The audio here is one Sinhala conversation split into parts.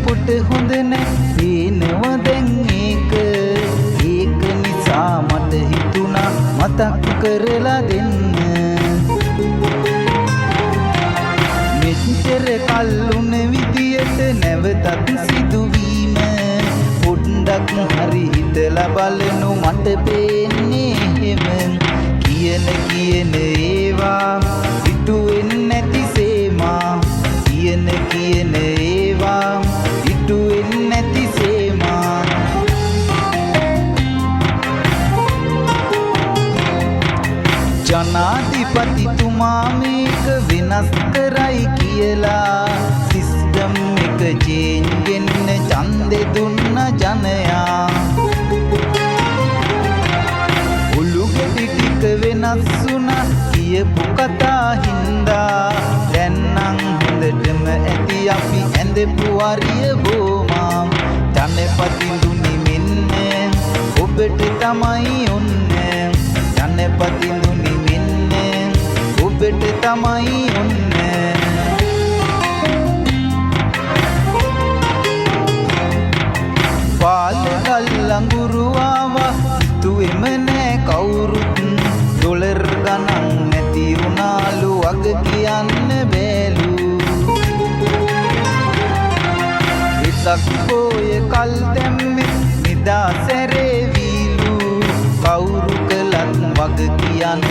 පොට හොඳ නෑ පේනවා දැන් ඒක නිසා මට හිතුණා මතක් කරලා දෙන්න මෙච්චර කල්ුණ විදියට නැවතත් සිදුවීම පොඩ්ඩක් හරි හිතලා බලනු මට පේන්නේ එහෙම කියන ඒවා හිතුවෙන්නේ නැති සේමා කියන ඒවා හිතුවෙන්නේ නැති සේමා ජනාධිපතිතුමා මේක වෙනස් කරයි කියලා සිස්ටම් එක චේන්ජ් වෙන්න ඡන්දෙ දුන්න ජනයා ඔලු ගෙඩි ටික වෙනස් වුණා කියපු කතා හින්දා දැන් නම් හොඳටම ඇති අපි ඇඳපු වරිය බෝමා ජනපතිඳුනි මෙන්න ඔබට තමයි ඔන්න ජනපතිඳුනි මෙන්න ඔබට තමයි ඔන්න පාලකල් ලඟුරු ආවා හිතුවෙම නෑ කවුරුත් ඩොලර් ගණන් නැති වුණාලු අග කියන්න බෑලු විසක් පොය කල් දැම්මෙ නිදාසැරේවීලු කවුරු කළත් වග කියන්න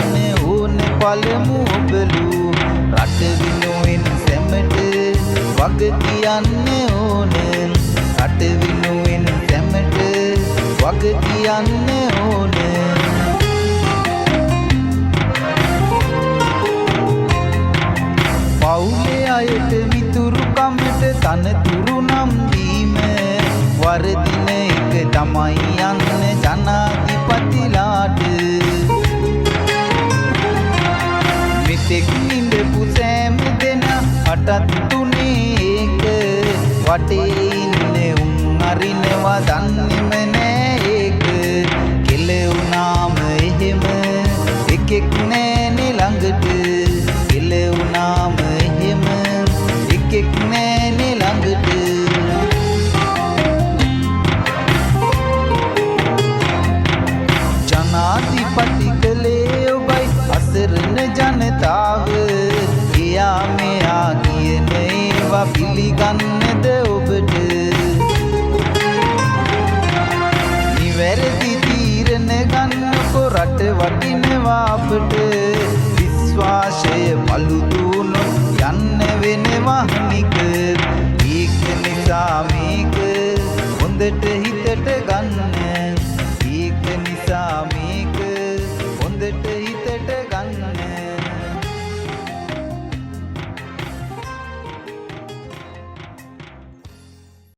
ඕන පළමු ඔබලු රට විනුවෙන් සැමට වග කියන්න ඕන රට විනුවෙන් සැමට වග කියන්න ඕන පවුලේ අයට මිතුරුකමට තනතුරු නම් දීම වරදින එක තමයි යන්න ජනාධිපතිලාට මෙතෙක් ඉඳපු සෑම දෙනා අටත් තුනේ ඒක වටේ ඉන්නේ උන් අරිනවා දන්නේම නෑ ඒක කෙල වුණාම එහෙම එකෙක් නෑනේ ළඟට කෙල වුණාම එහෙම එකෙක් නෑනේ ළඟට ජනාධිපති කලේ ඔබයි අසරණ ජනතාව එයා මෙයා කියන ඒවා පිළිගන්නද ඔබට නිවැරදි තීරණ ගන්නකො රට වටිනවා අපට විශ්වාසය පළුදුනොත් යන්න වෙනවා නික ඒක නිසා මේක හොඳට හිතට ගන්න ඒක නිසා මේක හොඳට හිතට